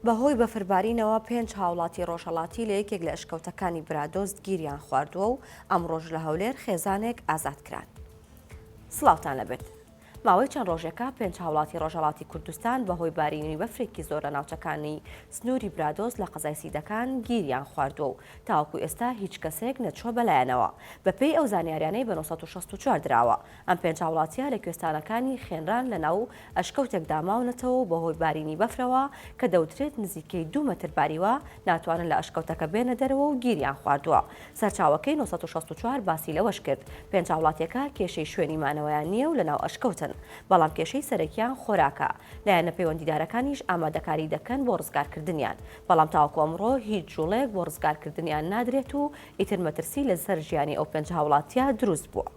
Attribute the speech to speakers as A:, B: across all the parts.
A: بەهۆی بەفربارینەوە 5 هاوڵاتی ڕۆژهەڵاتی لە یەکێک لە ئەشکەوتەکانی برادۆست گیریان خواردووە و ئەمڕۆژ لە هەولێر خێزانێک ئازادکران. سڵاوتان لەبێت. ماوەی چەند ڕۆژێکە 5 هاوڵاتی ڕۆژهەڵاتی کوردستان بەهۆی بارینی بەفرێکی زۆر لە ناوچەکانی سنووری برادۆست لە قەزای سیدەکان گیریان خواردووە و تاوەکو ئێستا هیچ کەسێک نەچووە بەلایەنەوە. بەپێی ئەو زانیاریانەی بە 1964 درراوە. ئەم 5 هاوڵاتیە لە کوێستانەکانی خێنران لە ناو ئەشکەوتێکدا ماونەتەوە بەهۆی بارینی بەفرەوە کە دەوترێت نزیکەی 2 مەتر باریوە ناتوانن لە ئەشکەوتەکە بێنە دەرەوە و گیریان خواردووە. سەرچاوەکەی 1964 باسی لەوەش کرد 5 هاوڵاتیەکە کێشەی شوێنی مانەوەیان نییە و لە ناو ئەشکەوتن. بەڵام کێشەی سەرەکیان خۆراکە. لایەنە پەیوەندیدارەکانیش ئامادەکاری دەکەن بۆ ڕزگارکردنیان. بەڵام تاوەکو ئەمڕۆ هیچ جوڵێک بۆ ڕزگارکردنیان نادرێت و ئیتر مەترسی لەسەر ژیانی ئەو 5 هاوڵاتیە دروست بووە.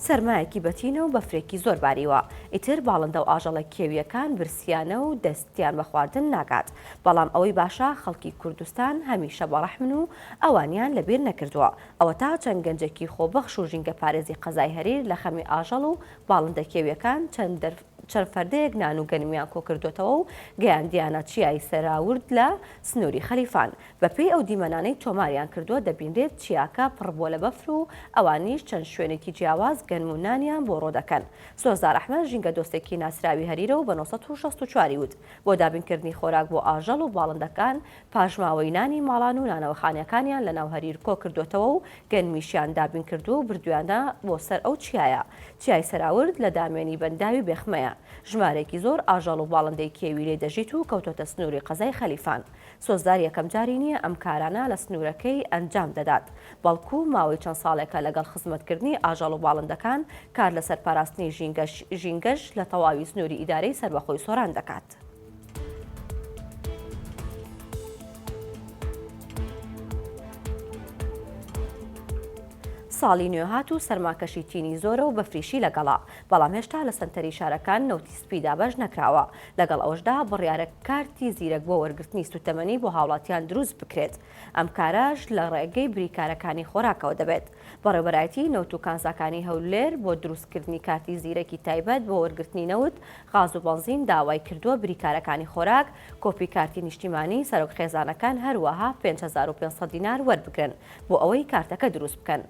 A: سەرمایەکی بەتینە و بەفرێکی زۆر باریوە. ئیتر باڵندە و ئاژەڵە کێویەکان برسیانە و دەستیان بە خواردن ناکات. بەڵام ئەوەی باشە خەڵکی کوردستان هەمیشە بەڕەحمن و ئەوانیان لەبیر نەکردووە. ئەوە تا چەند گەنجێکی خۆبەخش و ژینگە پارێزی قەزای هەریر لە خەمی ئاژەڵ و باڵندە کێویەکان چەند فەردەیەک نان و گەنمیان کۆکردوێتەوە و گەیاندیانە چیای سەراورد لە سنووری خەلیفان. بەپێی ئەو دیمەنانەی تۆماریان کردووە دەبینرێت چیاکە پڕبووە لە بەفر و ئەوانیش چەند شوێنێکی جیاواز گەنمونانیان بۆ ڕۆ دەکەن. سۆزدار ئەحمەد ژینگە دۆستێکی ناسراوی هەریرە و بە 1964 وت بۆ دابینکردنی خۆراک بۆ ئاژەڵ و باڵندەکان پاژماوەی نانی ماڵان و نانەوەخانەکانیان لە ناو هەریر کۆ کردوێتەوە و گەنمیشیان دابین کردو و بردویانە بۆ سەر ئەو چیایە. چیای سەراورد لە دامێنی بەنداوی بێخمەیە. ژمارێکی زۆر ئاژەڵ و باڵندەی کێوی لێ دەژیت و کەوتۆتە سنووری قەزای خەلیفان. سۆزدار یەکەم جاری نییە ئەم کارانە لە سنوورەکەی ئەنجام دەدات. بەڵکو ماوەی چەند ساڵێکە لەگەڵ خزمەتکردنی ئاژەڵ و باڵندەکان کار لەسەر پاراستنی ژینگەش لە تەواوی سنووری ئیدارەی سەربەخۆی سۆران دەکات. ساڵی نوێهات و سەرماکەشی تینی زۆرە و بەفریشی لەگەڵا. بەڵام هێشتا لە سنتەری شارەکان نەوتی سپی دابەش نەکراوە. لەگەڵ ئەوەشدا بڕیارە کارتی زیرەک بۆ وەرگرتنی سوتەمەنی بۆ هاوڵاتیان دروست بکرێت. ئەم کاراش لە ڕێگەی بریکارەکانی خۆراکەوە دەبێت. بەڕێوەبەرایەتی نەوت و کانزاکانی هەولێر بۆ دروستکردنی کارتی زیرەکی تایبەت بۆ وەرگرتنی نەوت غاز و بەنزین داوای کردووە بریکارەکانی خۆراک کۆپی کارتی نیشتیمانی سەرۆک خێزانەکان هەروەها 5500 دینار وەربگرن بۆ ئەوەی کارتەکە دروست بکەن.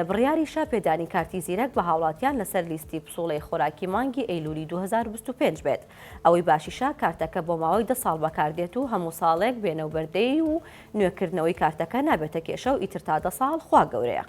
A: بڕیاریشە پێدانی کارتی زیرەک بە هاوڵاتیان لەسەر لیستی پسوڵەی خۆراکی مانگی ئەیلولی 2025 بێت. ئەوەی باشیشە کارتەکە بۆ ماوەی 10 ساڵ بەکاردێت و هەموو ساڵێک بێنەوبەردەی و نوێکردنەوەی کارتەکە نابێتە کێشە و ئیتر تا 10 ساڵ خوا گەورەیە.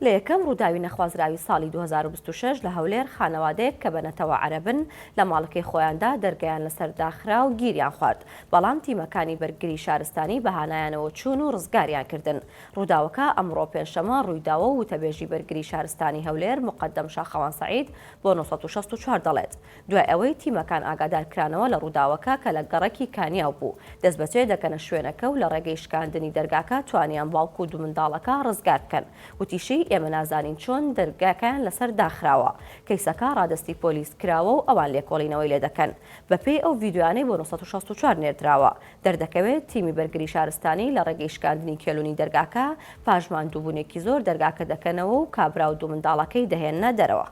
A: لە یەکەم ڕووداوی نەخوازراوی ساڵی 2026 لە هەولێر خانەوادەیەک کە بەنەتەوە عەرەبن لە ماڵەکەی خۆیاندا دەرگایان لەسەر داخرا و گیریان خوارد. بەڵام تیمەکانی بەرگری شارستانی بەهانایانەوە چوون و ڕزگاریان کردن. ڕووداوەکە ئەمڕۆ پێنجشەمە ڕوویداوە و وتەبێژی بەرگری شارستانی هەولێر مقەدەم شاخەوان سەعید بۆ 1964 دەڵێت. دوای ئەوەی تیمەکان ئاگادارکرانەوە لە ڕووداوەکە کە لە گەڕەکی کانیاو بوو دەست بەجێ دەکەنە شوێنەکە و لە ڕێگەی شکاندنی دەرگاکە توانیان باوکو و دوو منداڵەکە ڕزگار بکەن. وتیشی ئێمە نازانین چۆن دەرگاکەیان لەسەر داخراوە. کەیسەکە ڕادستی پۆلیس کراوە و ئەوان لێکۆڵینەوەی لێ دەکەن. بەپێی ئەو ڤیدیۆیانەی بۆ 1964 نێردراوە. دەردەکەوێت تیمی بەرگری شارستانی لە ڕێگەی شکاندنی کێلوونی دەرگاکە پاژمان دووبوونێکی زۆر دەرگاکە دەکەنەوە و کابرا و دوو منداڵەکەی دەهێننە دەرەوە.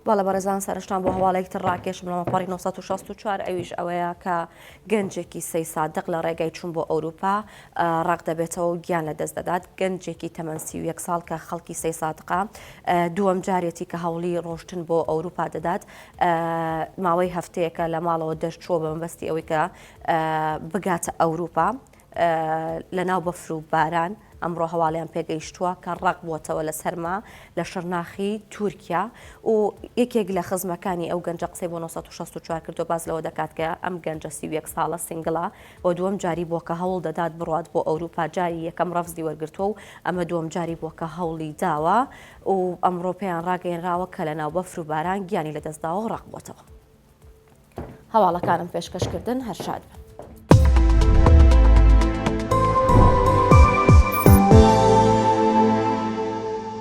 A: باڵە بەڕێزان سەرشتان بۆ هەواڵەیەک تر ڕاکێشم لە مەپەڕی 1964 ئەویش ئەوەیە کە گەنجێکی سەی سادق لە ڕێگای چوون بۆ ئەوروپا ڕاق دەبێتەوە و گیان لە دەست دەدات. گەنجێکی تەمەن 31 ساڵ کە خەڵکی سەی سادقا دووەم جارێتی کە هەوڵی ڕۆشتن بۆ ئەوروپا دەدات. ماوەی هەفتەیەکە لە ماڵەوە دەشتچووە بە مەبەستی ئەوەی کە بگاتە ئەوروپا لە ناو بەفر و باران. ئەمڕۆ هەواڵیان پێگەیشتووە کە ڕق بووەتەوە لە سەرما لە شەرناخی تورکیا و یەکێک لە خزمەکانی ئەو گەنجە قسەی بۆ 1964 کردو باز لەوە دەکات کە ئەم گەنجە 31 ساڵە سینگڵە و دووەم جاری بووە کە هەوڵ دەدات بڕات بۆ ئەوروپا. جاری یەکەم ڕەفزی وەرگرتووە و ئەمە دووەم جاری بووە کە هەوڵی داوە و ئەمڕۆ پێیان ڕاگەیەنراوە کە لە ناو بەفر و باران گیانی لەدەستداوە و ڕق بووەتەوە. هەواڵەکانم پێشکەشکردن هەر شاد بن.